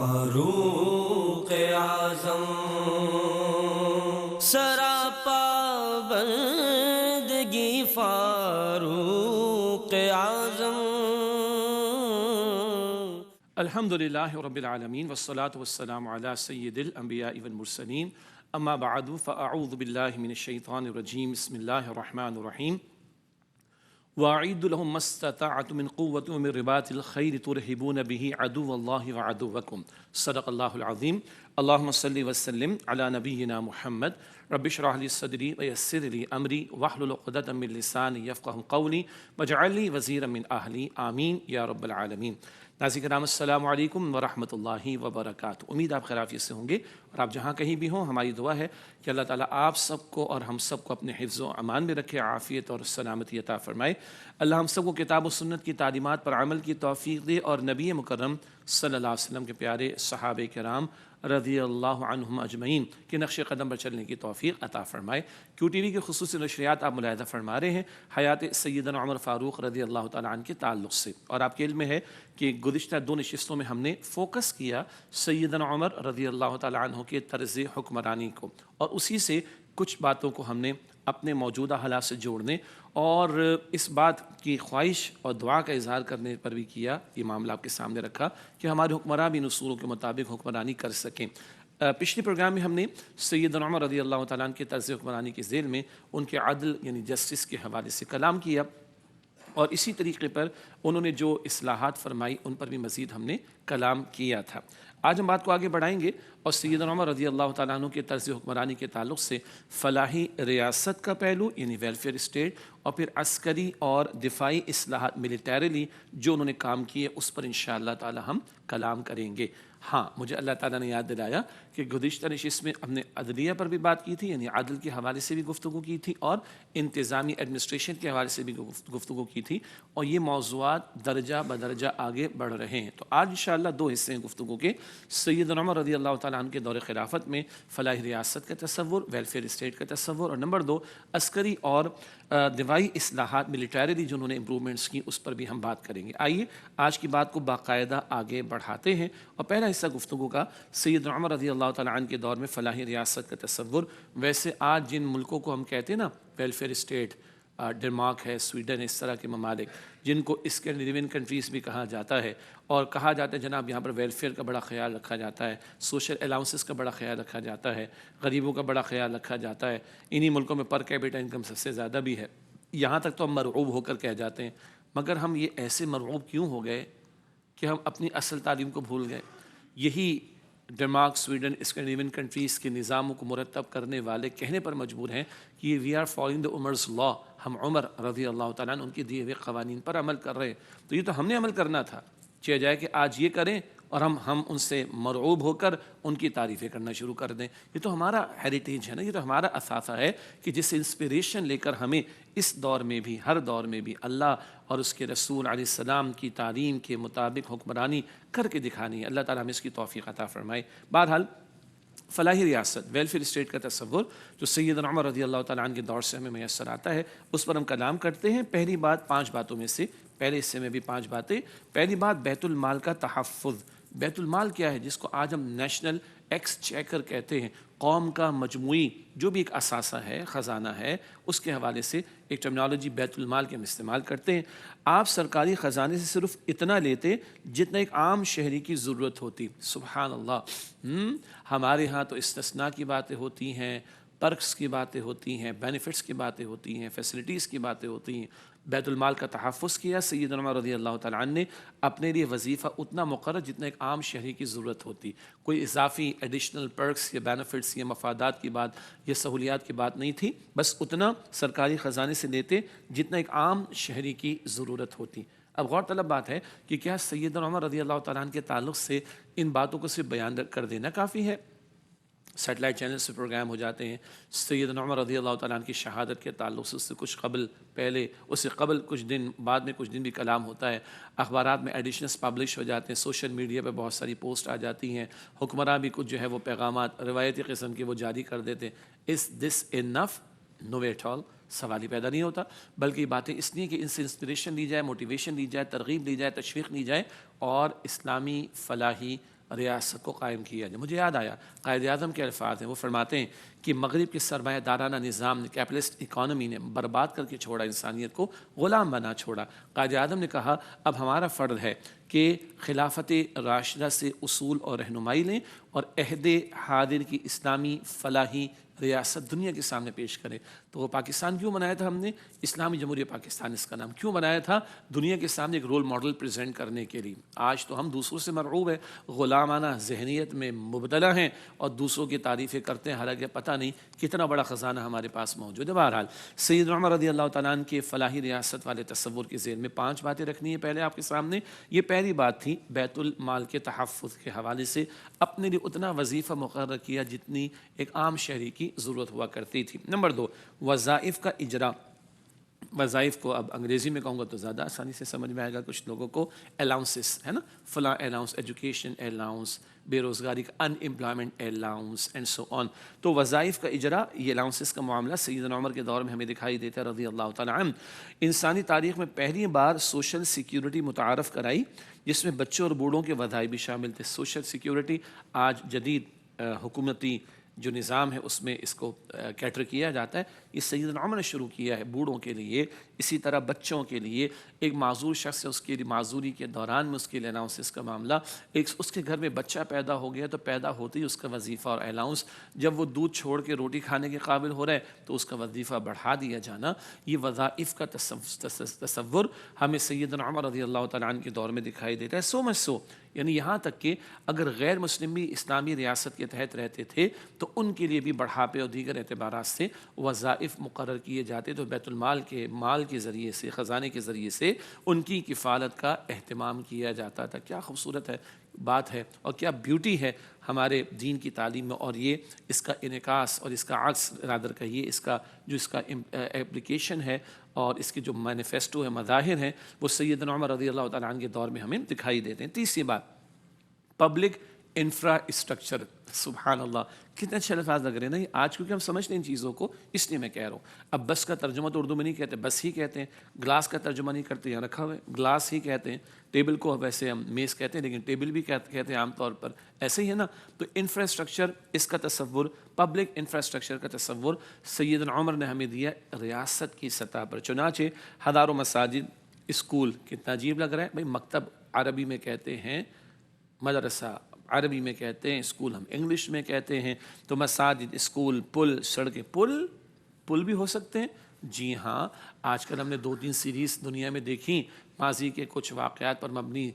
فاروق اعظم سراپا بندگی فاروق اعظم. الحمد للہ رب العالمین والصلاة والسلام علی سید الانبیاء والمرسلین اما بعد فاعوذ باللہ من الشیطان الرجیم بسم اللہ الرحمن الرحیم. وَأَعِدُّ لَهُم مَّا اسْتَطَعْتُم مِّن قُوَّةٍ وَمِن رِّبَاطِ الْخَيْلِ تُرْهِبُونَ بِهِ عَدُوَّ اللَّهِ وَعَدُوَّكُمْ. صدق اللہ العظیم. اللہم صلی وسلم علی نبینا محمد. رب اشرح لی صدری ویسر لی امری واحلل عقدۃ من لسانی یفقہوا قولی واجعل لی وزیرا من اہلی آمین یا رب العالمین. ناظرین کرام السلام علیکم ورحمۃ اللہ وبرکاتہ. امید آپ خیریت سے ہوں گے اور آپ جہاں کہیں بھی ہوں. ہماری دعا ہے کہ اللہ تعالیٰ آپ سب کو اور ہم سب کو اپنے حفظ و امان میں رکھے, عافیت اور سلامتی عطا فرمائے. اللہ ہم سب کو کتاب و سنت کی تعلیمات پر عمل کی توفیق دے اور نبی مکرم صلی اللہ علیہ وسلم کے پیارے صحابہ کرام رضی اللہ عنہم اجمعین کے نقش قدم پر چلنے کی توفیق عطا فرمائے. کیو ٹی وی کے خصوصی نشریات آپ ملاحظہ فرما رہے ہیں حیات سیدنا عمر فاروق رضی اللہ تعالیٰ عنہ کے تعلق سے, اور آپ کے علم میں ہے کہ گزشتہ 2 نشستوں میں ہم نے فوکس کیا سیدنا عمر رضی اللہ تعالیٰ عنہ کے طرز حکمرانی کو, اور اسی سے کچھ باتوں کو ہم نے اپنے موجودہ حالات سے جوڑنے اور اس بات کی خواہش اور دعا کا اظہار کرنے پر بھی کیا. یہ معاملہ آپ کے سامنے رکھا کہ ہمارے حکمراں بھی ان اصولوں کے مطابق حکمرانی کر سکیں. پچھلے پروگرام میں ہم نے سیدنا عمر رضی اللہ تعالیٰ عنہ کے طرز حکمرانی کے ذیل میں ان کے عدل یعنی جسٹس کے حوالے سے کلام کیا, اور اسی طریقے پر انہوں نے جو اصلاحات فرمائی ان پر بھی مزید ہم نے کلام کیا تھا. آج ہم بات کو آگے بڑھائیں گے اور سیدنا عمر رضی اللہ تعالیٰ عنہ کے طرز حکمرانی کے تعلق سے فلاحی ریاست کا پہلو یعنی ویلفیئر اسٹیٹ, اور پھر عسکری اور دفاعی اصلاحات ملیٹریلی جو انہوں نے کام کیے اس پر انشاءاللہ تعالی ہم کلام کریں گے. ہاں, مجھے اللہ تعالیٰ نے یاد دلایا کہ گزشتہ نشست میں ہم نے عدلیہ پر بھی بات کی تھی, یعنی عدل کے حوالے سے بھی گفتگو کی تھی اور انتظامی ایڈمنسٹریشن کے حوالے سے بھی گفتگو کی تھی, اور یہ موضوعات درجہ بدرجہ آگے بڑھ رہے ہیں. تو آج انشاءاللہ 2 حصے ہیں گفتگو کے. سیدنا عمر رضی اللہ تعالیٰ عنہ کے دور خلافت میں فلاحی ریاست کا تصور, ویلفیئر اسٹیٹ کا تصور, اور نمبر 2 عسکری اور دفاعی اصلاحات ملیٹریلی جو انہوں نے امپرومنٹس کی اس پر بھی ہم بات کریں گے. آئیے آج کی بات کو باقاعدہ آگے بڑھاتے ہیں, اور پہلا حصہ گفتگو کا سیدنا عمر رضی اللہ تعالیٰ عنہ کے دور میں فلاحی ریاست کا تصور. ویسے آج جن ملکوں کو ہم کہتے ہیں نا ویلفیئر اسٹیٹ, ڈنمارک ہے, سویڈن, اس طرح کے ممالک جن کو اسکینڈینیوین کنٹریز بھی کہا جاتا ہے, اور کہا جاتا ہے جناب یہاں پر ویلفیئر کا بڑا خیال رکھا جاتا ہے, سوشل الاؤنسز کا بڑا خیال رکھا جاتا ہے, غریبوں کا بڑا خیال رکھا جاتا ہے. انہی ملکوں میں پر کیپٹا انکم سب سے زیادہ بھی ہے. یہاں تک تو ہم مرعوب ہو کر کہہ جاتے ہیں, مگر ہم یہ ایسے مرعوب کیوں ہو گئے کہ ہم اپنی اصل تعلیم کو بھول گئے؟ یہی ڈنمارک, سویڈن, اسکینڈینیوین کنٹریز کے نظاموں کو مرتب کرنے والے کہنے پر مجبور ہیں کہ وی آر فالوئنگ دا عمرز لا, ہم عمر رضی اللہ تعالیٰ عنہ ان کے دیے ہوئے قوانین پر عمل کر رہے ہیں. تو یہ تو ہم نے عمل کرنا تھا, چاہے جائے کہ آج یہ کریں اور ہم ان سے مرعوب ہو کر ان کی تعریفیں کرنا شروع کر دیں. یہ تو ہمارا ہیریٹیج ہے نا, یہ تو ہمارا اثاثہ ہے کہ جس سے انسپریشن لے کر ہمیں اس دور میں بھی ہر دور میں بھی اللہ اور اس کے رسول علیہ السلام کی تعلیم کے مطابق حکمرانی کر کے دکھانی ہے. اللہ تعالیٰ ہمیں اس کی توفیق عطا فرمائے. بہرحال فلاحی ریاست ویلفیئر اسٹیٹ کا تصور جو سیدنا عمر رضی اللہ تعالیٰ عنہ کے دور سے ہمیں میسر آتا ہے اس پر ہم کلام کرتے ہیں. پہلی بات 5 باتوں میں سے, پہلے حصے میں بھی 5 باتیں. پہلی بات بیت المال کا تحفظ. بیت المال کیا ہے جس کو آج ہم نیشنل ایکسچیکر کہتے ہیں, قوم کا مجموعی جو بھی ایک اثاثہ ہے, خزانہ ہے, اس کے حوالے سے ایک ٹرمنالوجی بیت المال کے ہم استعمال کرتے ہیں. آپ سرکاری خزانے سے صرف اتنا لیتے جتنا ایک عام شہری کی ضرورت ہوتی. سبحان اللہ, ہمارے ہاں تو استثناء کی باتیں ہوتی ہیں, پرکس کی باتیں ہوتی ہیں, بینیفٹس کی باتیں ہوتی ہیں, فیسلٹیز کی باتیں ہوتی ہیں. بیت المال کا تحفظ کیا سیدنا عمر رضی اللہ تعالیٰ عنہ نے اپنے لیے وظیفہ اتنا مقرر جتنا ایک عام شہری کی ضرورت ہوتی. کوئی اضافی ایڈیشنل پرکس یا بینیفٹس یا مفادات کی بات یا سہولیات کی بات نہیں تھی, بس اتنا سرکاری خزانے سے لیتے جتنا ایک عام شہری کی ضرورت ہوتی. اب غور طلب بات ہے کہ کیا سیدنا عمر رضی اللہ تعالیٰ عنہ کے تعلق سے ان باتوں کو صرف بیان کر دینا کافی ہے؟ سیٹلائٹ چینل سے پروگرام ہو جاتے ہیں. سیدنا عمر رضی اللہ تعالیٰ عنہ کی شہادت کے تعلق سے اس سے کچھ قبل پہلے, اس سے قبل کچھ دن, بعد میں کچھ دن بھی کلام ہوتا ہے. اخبارات میں ایڈیشنز پبلش ہو جاتے ہیں, سوشل میڈیا پہ بہت ساری پوسٹ آ جاتی ہیں, حکمراں بھی کچھ جو ہے وہ پیغامات روایتی قسم کے وہ جاری کر دیتے ہیں. از دس انف؟ نو وے ایٹ آل. سوال ہی پیدا نہیں ہوتا, بلکہ یہ باتیں اس لیے کہ ان سے انسپریشن لی جائے, موٹیویشن لی جائے, ترغیب لی جائے, تشویق لی جائے, اور اسلامی فلاحی ریاست کو قائم کیا جائے۔ مجھے یاد آیا قائد اعظم کے الفاظ ہیں، وہ فرماتے ہیں کہ مغرب کے سرمایہ دارانہ نظام نے، کیپٹلسٹ اکانومی نے برباد کر کے چھوڑا، انسانیت کو غلام بنا چھوڑا۔ قائد اعظم نے کہا اب ہمارا فرض ہے کہ خلافت راشدہ سے اصول اور رہنمائی لیں اور عہد حاضر کی اسلامی فلاحی ریاست دنیا کے سامنے پیش کریں۔ تو وہ پاکستان کیوں بنایا تھا ہم نے؟ اسلامی جمہوریہ پاکستان اس کا نام کیوں بنایا تھا؟ دنیا کے سامنے ایک رول ماڈل پریزنٹ کرنے کے لیے۔ آج تو ہم دوسروں سے مرعوب ہیں، غلامانہ ذہنیت میں مبتلا ہیں اور دوسروں کی تعریفیں کرتے ہیں، حالانکہ پتہ نہیں کتنا بڑا خزانہ ہمارے پاس موجود ہے۔ بہرحال سیدنا عمر رضی اللہ تعالیٰ عنہ کے فلاحی ریاست والے تصور کے ذیل میں 5 باتیں رکھنی ہیں پہلے آپ کے سامنے۔ یہ پہلی بات تھی بیت المال کے تحفظ کے حوالے سے اپنے لیے اتنا وظیفہ مقرر کیا جتنی ایک عام شہری کی ضرورت ہوا کرتی تھی۔ نمبر 2، وظائف کا اجرا۔ وظائف کو اب انگریزی میں کہوں گا تو زیادہ آسانی سے سمجھ میں آئے گا کچھ لوگوں کو، الاؤنسز ہے نا، فلاں الاؤنس، ایجوکیشن الاؤنس، بے روزگاری کا ان امپلائمنٹ الاؤنس اینڈ سو آن۔ تو وظائف کا اجرا، یہ الاؤنسز کا معاملہ سیدنا عمر کے دور میں ہمیں دکھائی دیتا ہے رضی اللہ تعالیٰ عنہ۔ انسانی تاریخ میں پہلی بار سوشل سیکیورٹی متعارف کرائی جس میں بچوں اور بوڑھوں کے وظائف بھی شامل تھے۔ سوشل سیکیورٹی آج جدید حکومتی جو نظام ہے اس میں اس کو کیٹر کیا جاتا ہے، یہ سیدنا عمر نے شروع کیا ہے بوڑھوں کے لیے، اسی طرح بچوں کے لیے۔ ایک معذور شخص ہے، اس کی معذوری کے دوران میں اس کے لیے الاؤنسز کا معاملہ، ایک اس کے گھر میں بچہ پیدا ہو گیا تو پیدا ہوتے ہی اس کا وظیفہ اور الاؤنس، جب وہ دودھ چھوڑ کے روٹی کھانے کے قابل ہو رہا ہے تو اس کا وظیفہ بڑھا دیا جانا۔ یہ وظائف کا تصور ہمیں سیدنا عمر رضی اللہ تعالیٰ عنہ کے دور میں دکھائی دیتا ہے۔ سو مچ سو، یعنی یہاں تک کہ اگر غیر مسلم بھی اسلامی ریاست کے تحت رہتے تھے تو ان کے لیے بھی بڑھاپے اور دیگر اعتبارات سے وظائف مقرر کیے جاتے، تو بیت المال کے مال کے ذریعے سے، خزانے کے ذریعے سے ان کی کفالت کا اہتمام کیا جاتا تھا۔ کیا خوبصورت ہے بات ہے اور کیا بیوٹی ہے ہمارے دین کی تعلیم میں، اور یہ اس کا انعکاس اور اس کا عکس رادر کہیے، اس کا جو اس کا اپلیکیشن ہے اور اس کے جو مینیفیسٹو ہے، مظاہر ہیں، وہ سیدنا عمر رضی اللہ تعالیٰ عنہ کے دور میں ہمیں دکھائی دیتے ہیں۔ تیسری بات، پبلک انفراسٹرکچر۔ سبحان اللہ، کتنے اچھے الفاظ لگ رہے ہیں نا آج، کیونکہ ہم سمجھتے ہیں ان چیزوں کو، اس لیے میں کہہ رہا ہوں۔ اب بس کا ترجمہ تو اردو میں نہیں کہتے، بس ہی کہتے ہیں۔ گلاس کا ترجمہ نہیں کرتے، یہاں رکھا ہوا ہے گلاس ہی کہتے ہیں۔ ٹیبل کو ویسے ہم میز کہتے ہیں لیکن ٹیبل بھی کہتے ہیں عام طور پر، ایسے ہی ہے نا۔ تو انفراسٹرکچر، اس کا تصور، پبلک انفراسٹرکچر کا تصور سیدنا عمر نے ہمیں دیا ریاست کی سطح پر۔ چنانچہ ہزاروں مساجد، اسکول، کتنا عجیب لگ رہا ہے بھائی، مکتب عربی میں کہتے ہیں، مدرسہ عربی میں کہتے ہیں، اسکول ہم انگلش میں کہتے ہیں، تو مساجد، اسکول، پل، سڑکیں، پل بھی ہو سکتے ہیں۔ جی ہاں، آج کل ہم نے 2-3 سیریز دنیا میں دیکھیں، ماضی کے کچھ واقعات پر مبنی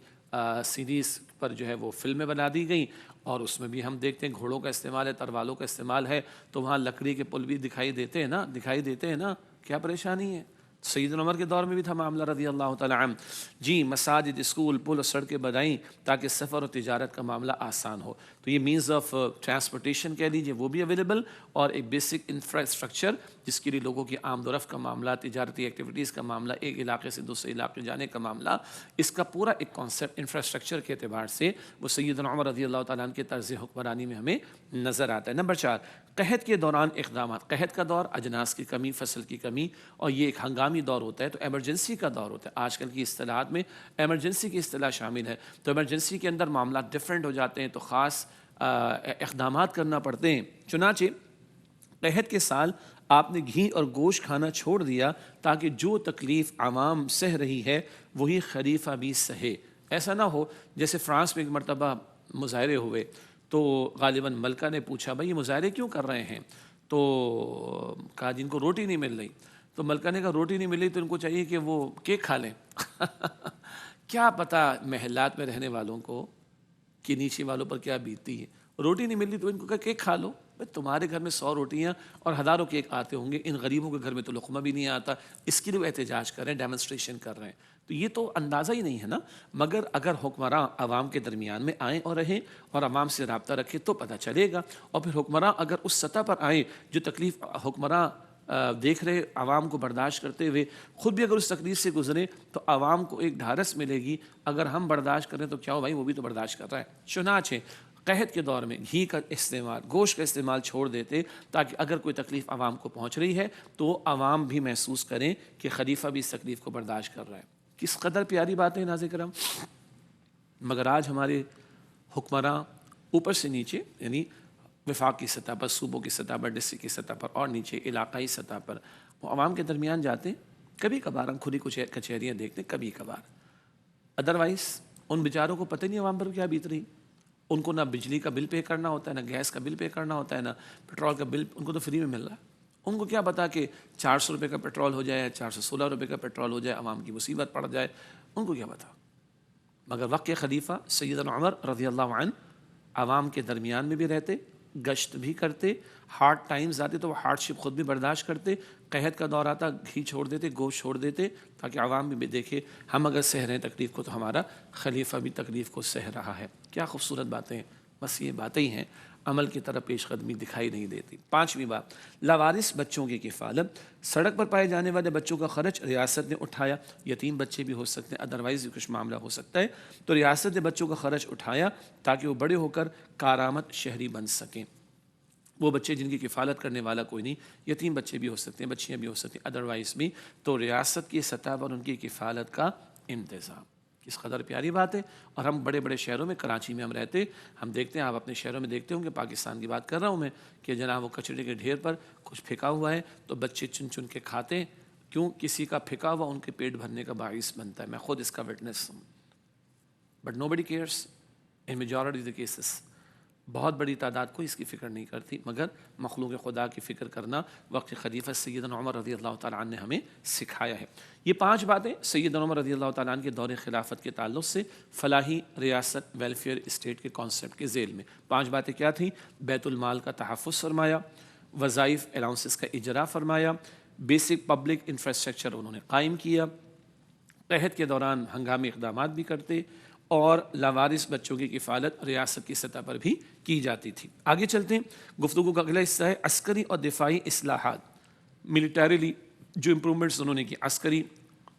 سیریز پر جو ہے وہ فلمیں بنا دی گئیں، اور اس میں بھی ہم دیکھتے ہیں گھوڑوں کا استعمال ہے، تروالوں کا استعمال ہے، تو وہاں لکڑی کے پل بھی دکھائی دیتے ہیں نا، کیا پریشانی ہے؟ سیدنا عمر کے دور میں بھی تھا معاملہ رضی اللہ تعالیٰ عنہ۔ جی، مساجد، اسکول، پل اور سڑکیں بنائیں تاکہ سفر اور تجارت کا معاملہ آسان ہو۔ تو یہ مینز آف ٹرانسپورٹیشن کہہ لیجیے وہ بھی اویلیبل، اور ایک بیسک انفراسٹرکچر جس کے لیے لوگوں کی آمد و رفت کا معاملہ، تجارتی ایکٹیویٹیز کا معاملہ، ایک علاقے سے دوسرے علاقے جانے کا معاملہ، اس کا پورا ایک کانسیپٹ انفراسٹرکچر کے اعتبار سے وہ سیدنا عمر رضی اللہ تعالیٰ عنہ کے طرز حکمرانی میں ہمیں نظر آتا ہے۔ نمبر 4، قحط کے دوران اقدامات۔ قحط کا دور، اجناس کی کمی، فصل کی کمی، اور یہ ایک ہنگامی دور ہوتا ہے، تو ایمرجنسی کا دور ہوتا ہے۔ آج کل کی اصطلاحات میں ایمرجنسی کی اصطلاح شامل ہے، تو ایمرجنسی کے اندر معاملات ڈیفرنٹ ہو جاتے ہیں، تو خاص اقدامات کرنا پڑتے ہیں۔ چنانچہ قحط کے سال آپ نے گھی اور گوشت کھانا چھوڑ دیا تاکہ جو تکلیف عوام سہ رہی ہے وہی خلیفہ بھی سہے۔ ایسا نہ ہو جیسے فرانس میں ایک مرتبہ مظاہرے ہوئے، تو غالباً ملکہ نے پوچھا بھائی یہ مظاہرے کیوں کر رہے ہیں، تو کہا جن کو روٹی نہیں مل رہی، تو ملکہ نے کہا روٹی نہیں ملی تو ان کو چاہیے کہ وہ کیک کھا لیں۔ کیا پتہ محلات میں رہنے والوں کو کہ نیچے والوں پر کیا بیتتی ہے، روٹی نہیں مل رہی تو ان کو کہا کیک کھا لو۔ تمہارے گھر میں 100 روٹیاں اور ہزاروں کیک آتے ہوں گے، ان غریبوں کے گھر میں تو لقمہ بھی نہیں آتا، اس کے لیے وہ احتجاج کر رہے ہیں، ڈیمونسٹریشن کر رہے ہیں۔ تو یہ تو اندازہ ہی نہیں ہے نا، مگر اگر حکمراں عوام کے درمیان میں آئیں اور رہیں اور عوام سے رابطہ رکھیں تو پتہ چلے گا، اور پھر حکمراں اگر اس سطح پر آئیں جو تکلیف حکمراں دیکھ رہے عوام کو برداشت کرتے ہوئے، خود بھی اگر اس تکلیف سے گزرے تو عوام کو ایک ڈھارس ملے گی، اگر ہم برداشت کریں تو کیا ہو بھائی، وہ بھی تو برداشت کر رہا ہے۔ چنانچہ قحط کے دور میں گھی کا استعمال، گوشت کا استعمال چھوڑ دیتے تاکہ اگر کوئی تکلیف عوام کو پہنچ رہی ہے تو عوام بھی محسوس کریں کہ خلیفہ بھی اس تکلیف کو برداشت کر رہا ہے۔ کس قدر پیاری بات ہے ناظرین کرام۔ مگر آج ہمارے حکمراں اوپر سے نیچے یعنی وفاق کی سطح پر، صوبوں کی سطح پر، ڈسٹرکٹ کی سطح پر اور نیچے علاقائی سطح پر وہ عوام کے درمیان جاتے ہیں. کبھی کبھار ہم خود ہی کچھ کچہریاں دیکھتے ہیں کبھی کبھار، ادروائز ان بیچاروں کو پتہ نہیں عوام پر کیا بیت رہی. ان کو نہ بجلی کا بل پے کرنا ہوتا ہے، نہ گیس کا بل پے کرنا ہوتا ہے، نہ پیٹرول کا بل، ان کو تو فری میں مل رہا ہے. ان کو کیا پتا کہ 400 روپے کا پیٹرول ہو جائے یا 416 روپے کا پیٹرول ہو جائے، عوام کی مصیبت پڑ جائے، ان کو کیا پتا. مگر وقت کے خلیفہ سیدنا عمر رضی اللہ عنہ عوام کے درمیان میں بھی رہتے، گشت بھی کرتے، ہارڈ ٹائمز آتے تو وہ ہارڈ شپ خود بھی برداشت کرتے، قحط کا دور آتا گھی چھوڑ دیتے، گوشت چھوڑ دیتے، تاکہ عوام بھی دیکھے ہم اگر سہ رہے ہیں تکلیف کو تو ہمارا خلیفہ بھی تکلیف کو سہ رہا ہے. کیا خوبصورت باتیں ہیں. بس یہ باتیں ہی ہیں، عمل کی طرف پیش قدمی دکھائی نہیں دیتی. 5ویں بات، لاوارث بچوں کی کفالت. سڑک پر پائے جانے والے بچوں کا خرچ ریاست نے اٹھایا. یتیم بچے بھی ہو سکتے ہیں، ادروائز بھی کچھ معاملہ ہو سکتا ہے، تو ریاست نے بچوں کا خرچ اٹھایا تاکہ وہ بڑے ہو کر کارآمد شہری بن سکیں. وہ بچے جن کی کفالت کرنے والا کوئی نہیں، یتیم بچے بھی ہو سکتے ہیں، بچیاں بھی ہو سکتی ہیں، ادروائز بھی، تو ریاست کی سطح پر ان کی کفالت کا انتظام. کس قدر پیاری بات ہے. اور ہم بڑے بڑے شہروں میں، کراچی میں ہم رہتے، ہم دیکھتے ہیں، آپ اپنے شہروں میں دیکھتے ہوں گے، پاکستان کی بات کر رہا ہوں میں، کہ جناب وہ کچرے کے ڈھیر پر کچھ پھینکا ہوا ہے تو بچے چن چن کے کھاتے ہیں. کیوں؟ کسی کا پھینکا ہوا ان کے پیٹ بھرنے کا باعث بنتا ہے. میں خود اس کا وٹنس ہوں. But nobody cares in majority of the cases. بہت بڑی تعداد کو اس کی فکر نہیں کرتی، مگر مخلوق خدا کی فکر کرنا وقت خلیفہ سیدنا عمر رضی اللہ تعالیٰ عنہ نے ہمیں سکھایا ہے. یہ 5 باتیں سیدنا عمر رضی اللہ تعالیٰ عنہ کے دور خلافت کے تعلق سے فلاحی ریاست ویلفیئر اسٹیٹ کے کانسیپٹ کے ذیل میں 5 باتیں کیا تھیں؟ بیت المال کا تحفظ فرمایا، وظائف الاؤنسز کا اجرا فرمایا، بیسک پبلک انفراسٹرکچر انہوں نے قائم کیا، قحط کے دوران ہنگامی اقدامات بھی کرتے، اور لاوارث بچوں کی کفالت ریاست کی سطح پر بھی کی جاتی تھی. آگے چلتے ہیں. گفتگو کا اگلا حصہ ہے عسکری اور دفاعی اصلاحات. ملیٹریلی جو امپرومنٹس انہوں نے کی، عسکری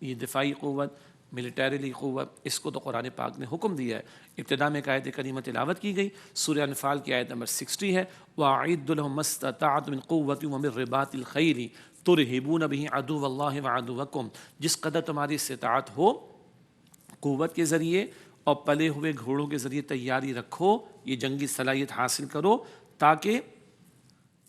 یہ دفاعی قوت، ملیٹریلی قوت، اس کو تو قرآن پاک نے حکم دیا ہے. ابتدا میں ایک آیت کریمہ تلاوت کی گئی، سورہ انفال کی آیت نمبر 60 ہے، وَأَعِدُّ لَهُم مَّا اسْتَطَعْتُم مِّن قُوَّةٍ وَمِن رِّبَاطِ الْخَيْلِ تُرْهِبُونَ بِهِ عَدُوَّ اللَّهِ وَعَدُوَّكُمْ. جس قدر تمہاری استطاعت ہو قوت کے ذریعے اور پلے ہوئے گھوڑوں کے ذریعے تیاری رکھو، یہ جنگی صلاحیت حاصل کرو تاکہ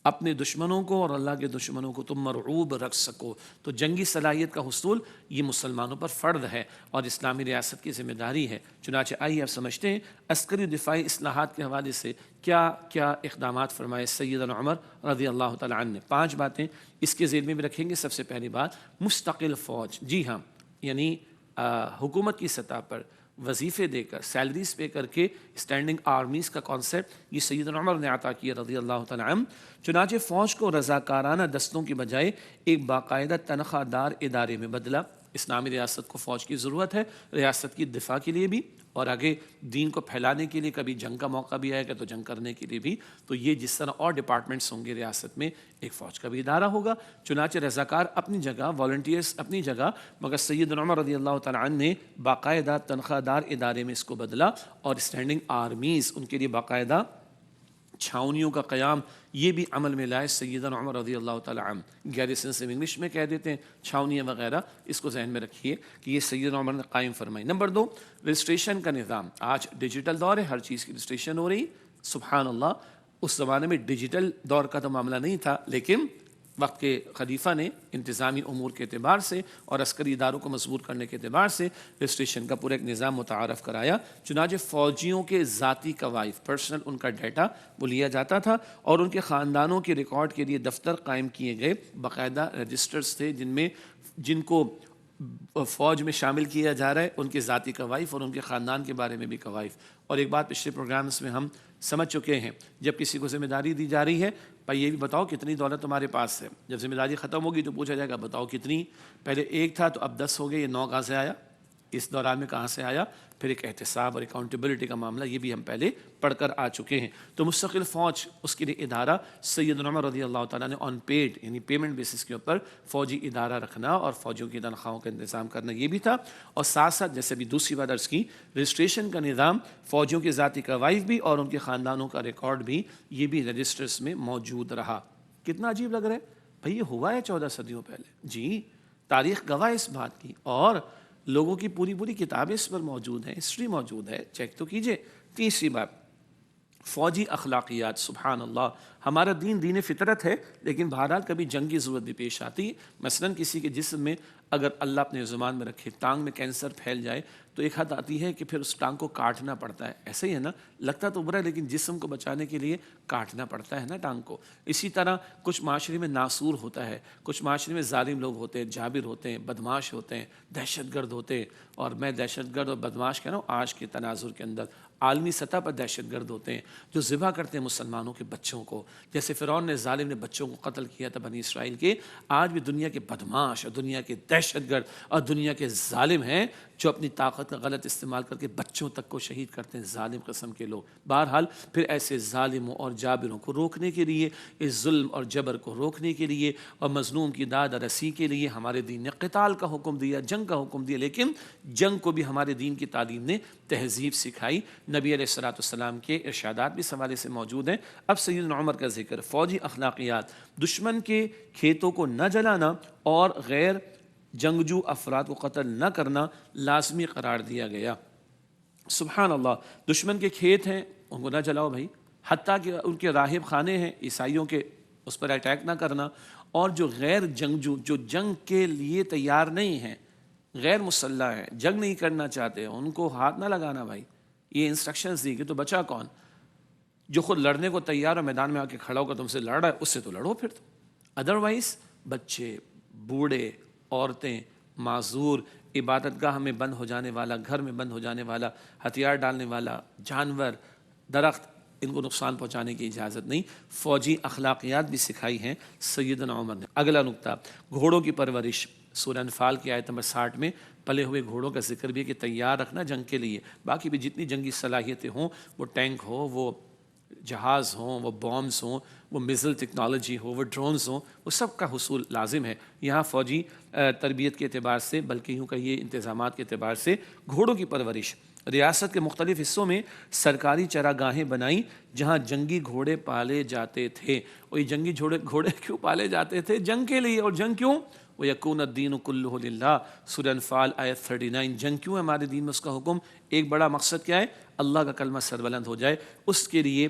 اپنے دشمنوں کو اور اللہ کے دشمنوں کو تم مرعوب رکھ سکو. تو جنگی صلاحیت کا حصول یہ مسلمانوں پر فرض ہے اور اسلامی ریاست کی ذمہ داری ہے. چنانچہ آئیے آپ سمجھتے ہیں عسکری دفاعی اصلاحات کے حوالے سے کیا کیا اقدامات فرمائے سیدنا عمر رضی اللہ تعالیٰ عنہ نے. 5 باتیں اس کے ذیل میں بھی رکھیں گے. سب سے پہلی بات، مستقل فوج. جی ہاں، یعنی حکومت کی سطح پر وظیفے دے کر، سیلریز پے کر کے اسٹینڈنگ آرمیز کا کانسیپٹ یہ سیدنا عمر نے عطا کیا رضی اللہ تعالیٰ عنہ. چنانچہ فوج کو رضاکارانہ دستوں کی بجائے ایک باقاعدہ تنخواہ دار ادارے میں بدلا. اسلامی ریاست کو فوج کی ضرورت ہے، ریاست کی دفاع کے لیے بھی، اور آگے دین کو پھیلانے کے لیے. کبھی جنگ کا موقع بھی آئے گا تو جنگ کرنے کے لیے بھی. تو یہ جس طرح اور ڈپارٹمنٹس ہوں گے ریاست میں، ایک فوج کا بھی ادارہ ہوگا. چنانچہ رضاکار اپنی جگہ، والنٹیئرز اپنی جگہ، مگر سیدنا عمر رضی اللہ تعالیٰ عنہ نے باقاعدہ تنخواہ دار ادارے میں اس کو بدلا، اور اسٹینڈنگ آرمیز ان کے لیے باقاعدہ چھاؤنیوں کا قیام یہ بھی عمل میں لائے سیدنا عمر رضی اللہ تعالیٰ عنہ. گیریسن سے انگلش میں کہہ دیتے ہیں، چھاؤنیاں وغیرہ. اس کو ذہن میں رکھیے کہ یہ سیدنا عمر نے قائم فرمائی. نمبر 2، رجسٹریشن کا نظام. آج ڈیجیٹل دور ہے، ہر چیز کی رجسٹریشن ہو رہی. سبحان اللہ، اس زمانے میں ڈیجیٹل دور کا تو معاملہ نہیں تھا، لیکن وقت کے خلیفہ نے انتظامی امور کے اعتبار سے اور عسکری اداروں کو مضبوط کرنے کے اعتبار سے رجسٹریشن کا پورا ایک نظام متعارف کرایا. چنانچہ فوجیوں کے ذاتی قوائف، پرسنل ان کا ڈیٹا وہ لیا جاتا تھا، اور ان کے خاندانوں کے ریکارڈ کے لیے دفتر قائم کیے گئے. باقاعدہ رجسٹرز تھے جن کو فوج میں شامل کیا جا رہا ہے، ان کے ذاتی قوائف اور ان کے خاندان کے بارے میں بھی قوائف. اور ایک بات پچھلے پروگرامز میں ہم سمجھ چکے ہیں، جب کسی کو ذمہ داری دی جا رہی ہے، بھائی یہ بھی بتاؤ کتنی دولت تمہارے پاس ہے. جب ذمہ داری ختم ہوگی تو پوچھا جائے گا بتاؤ کتنی. پہلے 1 تھا تو اب 10 ہو گئے، یہ 9 کہاں سے آیا، اس دوران میں کہاں سے آیا. پھر ایک احتساب اور اکاؤنٹیبلٹی کا معاملہ، یہ بھی ہم پہلے پڑھ کر آ چکے ہیں. تو مستقل فوج، اس کے لیے ادارہ سیدنا عمر رضی اللہ تعالیٰ نے آن پیڈ یعنی پیمنٹ بیسس کے اوپر فوجی ادارہ رکھنا اور فوجیوں کی تنخواہوں کا انتظام کرنا، یہ بھی تھا. اور ساتھ ساتھ جیسے بھی دوسری بات عرض کی، رجسٹریشن کا نظام، فوجیوں کے ذاتی قوائف بھی اور ان کے خاندانوں کا ریکارڈ بھی، یہ بھی رجسٹرز میں موجود رہا. کتنا عجیب لگ رہا ہے بھئی، یہ ہوا ہے 14 صدیوں پہلے. جی، تاریخ گواہ اس بات کی. اور لوگوں کی پوری پوری کتابیں اس پر موجود ہیں، ہسٹری موجود ہے، چیک تو کیجئے۔ تیسری بات، فوجی اخلاقیات، سبحان اللہ، ہمارا دین دین فطرت ہے، لیکن بہرحال کبھی جنگ کی ضرورت بھی پیش آتی ہے۔ مثلا کسی کے جسم میں اگر اللہ اپنے زمان میں رکھے ٹانگ میں کینسر پھیل جائے تو ایک حد آتی ہے کہ پھر اس ٹانگ کو کاٹنا پڑتا ہے، ایسا ہی ہے نا، لگتا تو برا ہے لیکن جسم کو بچانے کے لیے کاٹنا پڑتا ہے نا ٹانگ کو۔ اسی طرح کچھ معاشرے میں ناسور ہوتا ہے، کچھ معاشرے میں ظالم لوگ ہوتے ہیں، جابر ہوتے ہیں، بدماش ہوتے ہیں، دہشت گرد ہوتے ہیں، اور میں دہشت گرد اور بدماش کہہ رہا ہوں آج کے تناظر کے اندر عالمی سطح پر دہشت گرد ہوتے ہیں جو ذبح کرتے ہیں مسلمانوں کے بچوں کو، جیسے فرعون نے ظالم نے بچوں کو قتل کیا تھا بنی اسرائیل کے۔ آج بھی دنیا کے بدماش اور دنیا کے دہشت گرد اور دنیا کے ظالم ہیں جو اپنی طاقت کا غلط استعمال کر کے بچوں تک کو شہید کرتے ہیں، ظالم قسم کے لوگ۔ بہرحال پھر ایسے ظالموں اور جابروں کو روکنے کے لیے، اس ظلم اور جبر کو روکنے کے لیے اور مظلوم کی داد رسی کے لیے ہمارے دین نے قتال کا حکم دیا، جنگ کا حکم دیا، لیکن جنگ کو بھی ہمارے دین کی تعلیم نے تہذیب سکھائی۔ نبی علیہ الصلوۃ والسلام کے ارشادات بھی اس حوالے سے موجود ہیں۔ اب سیدنا عمر کا ذکر، فوجی اخلاقیات، دشمن کے کھیتوں کو نہ جلانا اور غیر جنگجو افراد کو قتل نہ کرنا لازمی قرار دیا گیا۔ سبحان اللہ، دشمن کے کھیت ہیں ان کو نہ جلاؤ بھائی، حتیٰ کہ ان کے راہب خانے ہیں عیسائیوں کے، اس پر اٹیک نہ کرنا، اور جو غیر جنگجو، جو جنگ کے لیے تیار نہیں ہیں، غیر مسلح ہیں، جنگ نہیں کرنا چاہتے، ان کو ہاتھ نہ لگانا بھائی۔ یہ انسٹرکشنز دی کہ تو بچا کون؟ جو خود لڑنے کو تیار اور میدان میں آ کے کھڑا ہو کر تم سے لڑ رہا ہے اس سے تو لڑو پھر تو، ادروائز بچے، بوڑھے، عورتیں، معذور، عبادت گاہ میں بند ہو جانے والا، گھر میں بند ہو جانے والا، ہتھیار ڈالنے والا، جانور، درخت، ان کو نقصان پہنچانے کی اجازت نہیں۔ فوجی اخلاقیات بھی سکھائی ہیں سیدنا عمر نے۔ اگلا نقطہ، گھوڑوں کی پرورش، سورہ انفال کی آیت نمبر 60 میں پلے ہوئے گھوڑوں کا ذکر بھی ہے کہ تیار رکھنا جنگ کے لیے۔ باقی بھی جتنی جنگی صلاحیتیں ہوں، وہ ٹینک ہو، وہ جہاز ہوں، وہ بومز ہوں، وہ میزل ٹیکنالوجی ہو، وہ ڈرونز ہوں، وہ سب کا حصول لازم ہے۔ یہاں فوجی تربیت کے اعتبار سے، بلکہ یوں کہیے انتظامات کے اعتبار سے، گھوڑوں کی پرورش، ریاست کے مختلف حصوں میں سرکاری چراگاہیں بنائیں جہاں جنگی گھوڑے پالے جاتے تھے۔ اور یہ جنگی گھوڑے کیوں پالے جاتے تھے؟ جنگ کے لیے۔ اور جنگ کیوں؟ وَيَكُونَ الدِّينُ كُلُّهُ لِلَّهِ، سورہ انفال آیت 39۔ جنگ کیوں ہے ہمارے دین میں؟ اس کا حکم ایک بڑا مقصد کیا ہے؟ اللہ کا کلمہ سربلند ہو جائے، اس کے لیے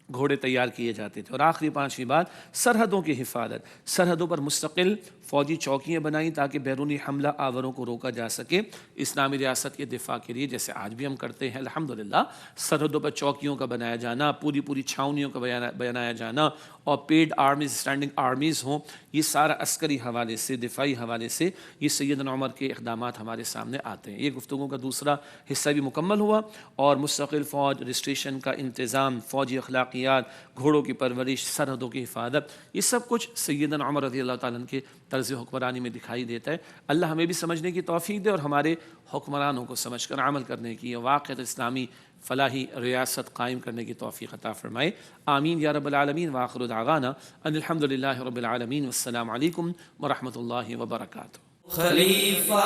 گھوڑے تیار کیے جاتے تھے۔ اور آخری پانچویں بات، سرحدوں کی حفاظت، سرحدوں پر مستقل فوجی چوکیاں بنائیں تاکہ بیرونی حملہ آوروں کو روکا جا سکے۔ اسلامی ریاست کے دفاع کے لیے، جیسے آج بھی ہم کرتے ہیں الحمدللہ، سرحدوں پر چوکیوں کا بنایا جانا، پوری چھاؤنیوں کا بنایا جانا، اور پیڈ آرمیز، اسٹینڈنگ آرمیز ہوں، یہ سارا عسکری حوالے سے، دفاعی حوالے سے یہ سیدنا عمر کے اقدامات ہمارے سامنے آتے ہیں۔ یہ گفتگو کا دوسرا حصہ بھی مکمل ہوا، اور مستقل فوج، رجسٹریشن کا انتظام، فوجی اخلاقیات، گھوڑوں کی پرورش، سرحدوں کی حفاظت، یہ سب کچھ سیدنا عمر رضی اللہ تعالیٰ عنہ کے طرز حکمرانی میں دکھائی دیتا ہے۔ اللہ ہمیں بھی سمجھنے کی توفیق دے اور ہمارے حکمرانوں کو سمجھ کر عمل کرنے کی، واقعۃ اسلامی فلاحی ریاست قائم کرنے کی توفیق عطا فرمائے، آمین یا رب العالمین۔ وآخر دعوانا ان الحمد للہ رب العالمین، والسلام علیکم ورحمۃ اللہ وبرکاتہ۔ خلیفہ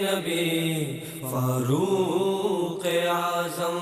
نبی فاروق اعظم